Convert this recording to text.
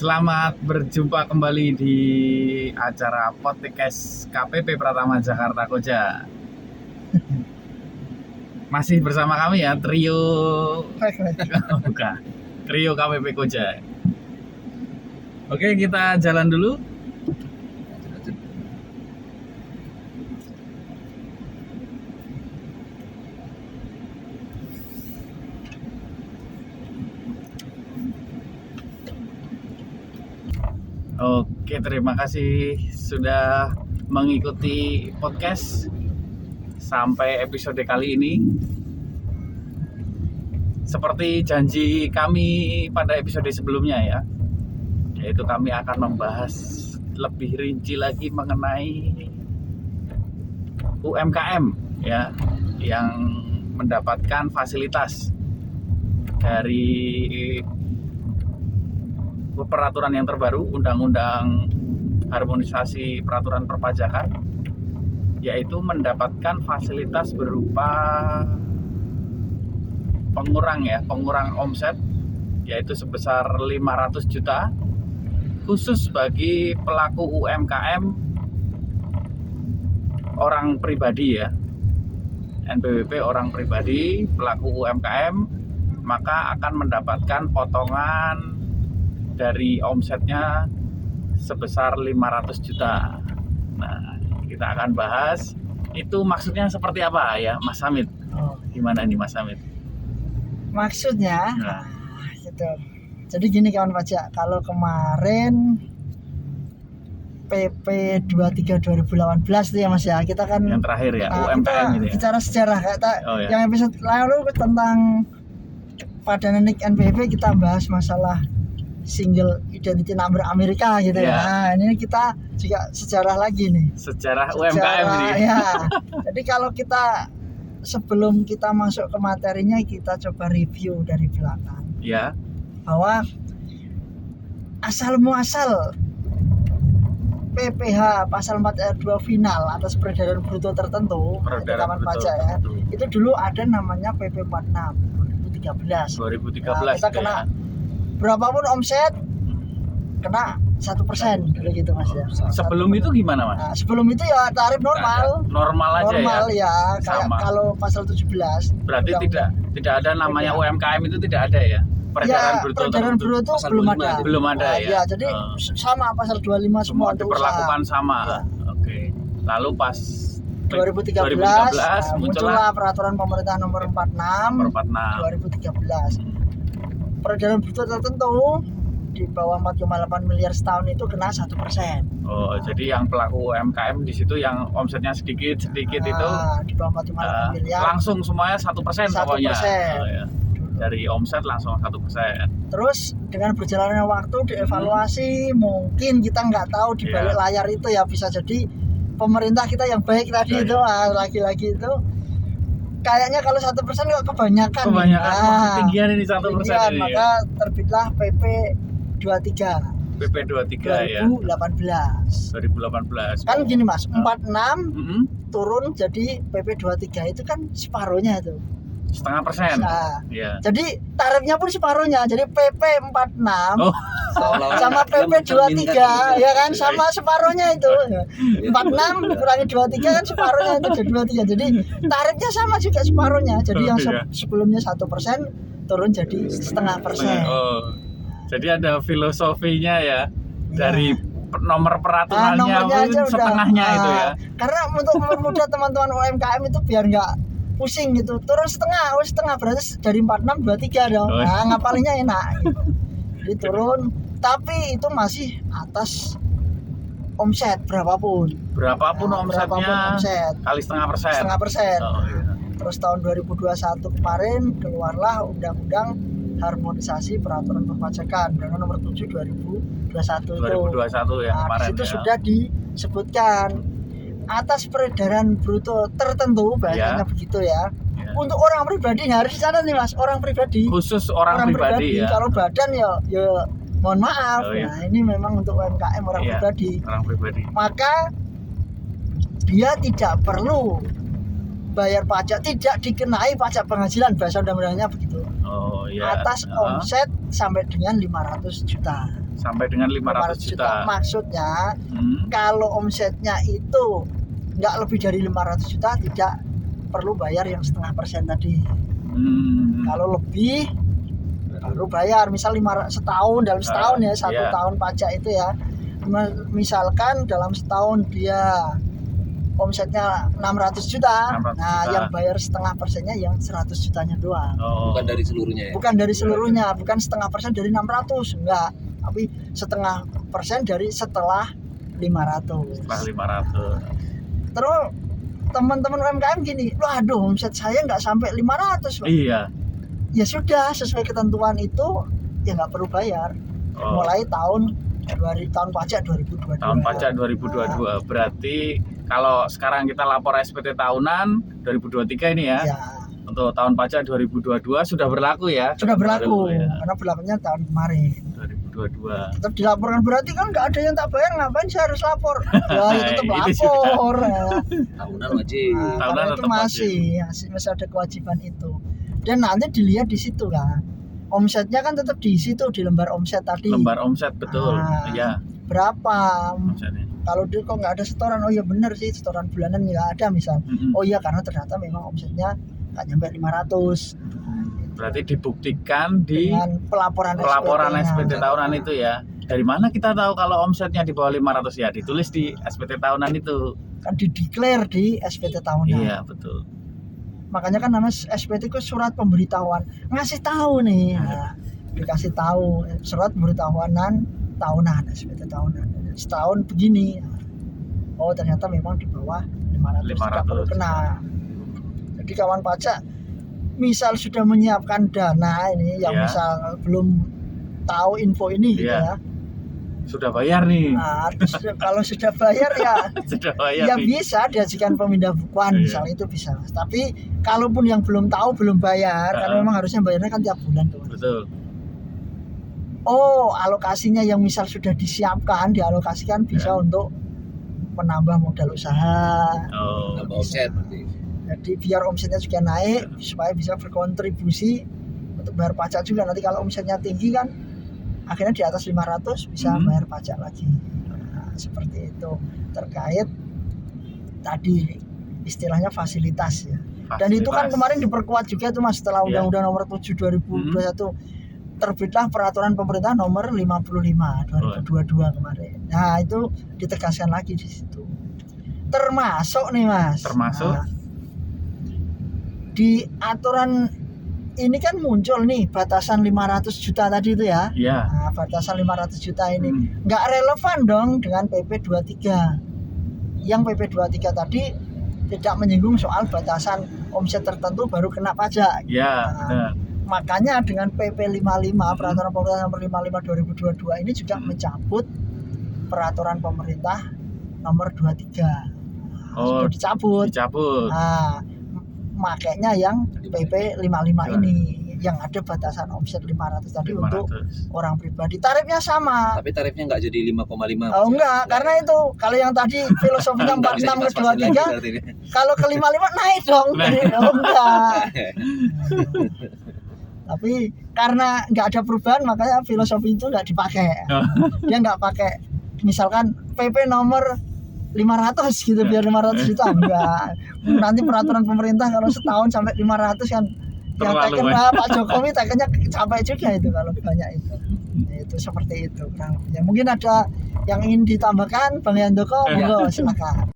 Selamat berjumpa kembali di acara podcast KPP Pratama Jakarta Koja. Masih bersama kami ya, trio bukan, trio KPP Koja. Oke, kita jalan dulu. Oke, terima kasih sudah mengikuti podcast sampai episode kali ini. Seperti janji kami pada episode sebelumnya ya, yaitu kami akan membahas lebih rinci lagi mengenai UMKM ya, yang mendapatkan fasilitas dari peraturan yang terbaru, Undang-Undang Harmonisasi Peraturan Perpajakan, yaitu mendapatkan fasilitas berupa pengurang omset, yaitu sebesar 500 juta khusus bagi pelaku UMKM orang pribadi ya, NPWP orang pribadi pelaku UMKM, maka akan mendapatkan potongan dari omsetnya sebesar 500 juta. Nah, kita akan bahas itu maksudnya seperti apa ya, Mas Hamid? Gimana nih Mas Hamid? Maksudnya, gitu. Jadi gini kawan pajak, kalau kemarin PP 23 2018 itu ya Mas ya, kita kan yang terakhir ya, UMKM ini ya. Bicara sejarah yang episode lalu tentang padanan NPWP kita bahas masalah single identity number Amerika gitu ya. Nah, ini kita juga sejarah lagi nih. Sejarah UMKM ini. Ya. Jadi kalau kita sebelum kita masuk ke materinya, kita coba review dari belakang. Ya. Bahwa asal muasal PPH pasal 4 ayat 2 final atas peredaran bruto tertentu, peredaran bruto pajak ya. Itu dulu ada namanya PP 46 2013. Nah, kita kena berapapun omset kena 1% dulu gitu Mas ya. Sebelum itu gimana Mas? Nah, sebelum itu ya tarif normal. Normal aja ya. Kayak kalau pasal 17. Berarti tidak ada namanya UMKM itu tidak ada ya? Peredaran bruto belum ada. Belum ada ya. Jadi sama pasal 25 semua diperlakukan sama. Ya. Oke. Lalu pas 2013 muncullah peraturan pemerintah nomor 46 2013. Peredaran bruto tertentu di bawah 4,8 miliar setahun itu kena 1%. Oh, jadi yang pelaku UMKM di situ yang omsetnya sedikit itu di bawah 4,8 miliar langsung semuanya 1% pokoknya. Oh, ya. Dari omset langsung 1%. Terus dengan berjalannya waktu dievaluasi, mungkin kita nggak tahu di balik layar itu ya, bisa jadi pemerintah kita yang baik tadi itu lagi-lagi itu kayaknya kalau 1% kok kebanyakan. Ketinggian ini 1% ini. Maka terbitlah PP 23. PP 23 2018. Kan gini Mas, 46 turun jadi PP 23 itu kan separuhnya itu. 0,5%. Nah, jadi tarifnya pun separuhnya. Jadi PP 46 sama PP 23 ya kan, sama separuhnya itu. 46 kurangi 23 kan separuhnya itu jadi 23. Jadi tarifnya sama juga separuhnya. Jadi yang sebelumnya 1% turun jadi 0,5%. Jadi ada filosofinya ya. Dari nomor peraturannya aja setengahnya udah. Itu ya. Karena untuk mempermudah teman-teman UMKM itu biar nggak pusing gitu, turun setengah berarti dari 46 23 dong. Nah, ngapalinya enak gitu. Jadi turun, tapi itu masih atas omset berapapun omsetnya kali 0,5%. Terus tahun 2021 kemarin keluarlah Undang-Undang Harmonisasi Peraturan Perpajakan, Undang-Undang Nomor 7 2021 ya. Nah, kemarin di situ sudah disebutkan atas peredaran bruto tertentu, bahasanya begitu ya. Untuk orang pribadi harus dicatat nih Mas, orang pribadi. Khusus orang pribadi ya. Kalau badan ya mohon maaf. Nah, ini memang untuk UMKM orang pribadi. Maka dia tidak perlu bayar pajak, tidak dikenai pajak penghasilan, bahasa undang-undangnya begitu. Atas omset sampai dengan 500 juta. Sampai dengan 500 juta. Maksudnya kalau omsetnya itu nggak lebih dari 500 juta tidak perlu bayar yang 0,5% tadi. Kalau lebih baru bayar, misal setahun, dalam setahun ya, satu tahun pajak itu ya. Misalkan dalam setahun dia omsetnya 600 juta, yang bayar 0,5%-nya yang 100 jutanya doang. Bukan dari seluruhnya ya? Bukan dari seluruhnya, bukan 0,5% dari 600, enggak. Tapi 0,5% dari setelah 500. Setelah 500. Terus teman-teman UMKM gini, waduh omset saya nggak sampai 500 Pak. Iya. Ya sudah, sesuai ketentuan itu ya nggak perlu bayar. Mulai tahun pajak 2022. Tahun pajak 2022. Berarti kalau sekarang kita lapor SPT tahunan 2023 ini ya. Untuk tahun pajak 2022 sudah berlaku ya. Sudah berlaku karena berlakunya tahun kemarin 2022. Tetap dilaporkan, berarti kan nggak ada yang tak bayar, ngapain saya harus lapor? Ya tetap lapor ya. Tahunan wajib. Tahunan itu masih ada kewajiban itu. Dan nanti dilihat di situ kan. Omsetnya kan tetap di situ, di lembar omset tadi. Lembar omset betul. Iya. Berapa omsetnya? Kalau dia kok nggak ada setoran, oh ya benar sih setoran bulanan nggak ada misal. Oh iya karena ternyata memang omsetnya nggak nyampe 500. Berarti dibuktikan di dengan pelaporan SPT tahunan itu ya. Dari mana kita tahu kalau omsetnya di bawah 500 ya? Ditulis di SPT tahunan itu. Kan dideklar di SPT tahunan. Iya betul. Makanya kan namanya SPT itu surat pemberitahuan, ngasih tahu nih, dikasih tahu surat pemberitahuan tahunan, SPT tahunan, setahun begini. Oh ternyata memang di bawah 500 tidak perlu kena. Jadi kawan pajak misal sudah menyiapkan dana ini yang misal belum tahu info ini gitu ya. Sudah bayar nih. Nah, kalau sudah bayar ya bisa diajukan pemindah bukuan misalnya itu bisa. Tapi kalaupun yang belum tahu belum bayar karena memang harusnya bayarnya kan tiap bulan tuh. Betul. Oh, alokasinya yang misal sudah disiapkan, dialokasikan bisa untuk menambah modal usaha. Menambah omset berarti. Jadi biar omsetnya juga naik supaya bisa berkontribusi untuk bayar pajak juga. Nanti kalau omsetnya tinggi kan akhirnya di atas 500 bisa bayar pajak lagi. Nah, seperti itu terkait tadi istilahnya fasilitas ya. Dan itu kan kemarin diperkuat juga tuh Mas setelah Undang-Undang Nomor 7 2021 terbitlah peraturan pemerintah nomor 55 2022 kemarin. Nah, itu ditegaskan lagi di situ. Termasuk nih Mas. Termasuk di aturan ini kan muncul nih batasan 500 juta tadi itu ya. Iya. Nah, batasan 500 juta ini nggak relevan dong dengan PP 23. Yang PP 23 tadi tidak menyinggung soal batasan omset tertentu baru kena pajak. Iya, nah, makanya dengan PP 55 peraturan pemerintah nomor 55 2022 ini juga mencabut peraturan pemerintah nomor 23. Sudah dicabut. Nah, makanya yang PP 55 ini yang ada batasan omset 500 tadi 500. Untuk orang pribadi tarifnya sama. Tapi tarifnya nggak jadi 5,5. Oh enggak, karena itu kalau yang tadi filosofinya 46 ke 23 kalau ke 55 naik dong. Oh enggak. Tapi karena nggak ada perubahan makanya filosofi itu nggak dipakai. Dia nggak pakai misalkan PP nomor 500 gitu biar 500 juta enggak. Nanti peraturan pemerintah kalau setahun sampai 500 kan yang teken Pak Jokowi tekennya sampai juga itu kalau banyak itu. Itu seperti itu. Nah, ya mungkin ada yang ingin ditambahkan Bang Yandoko, monggo silakan.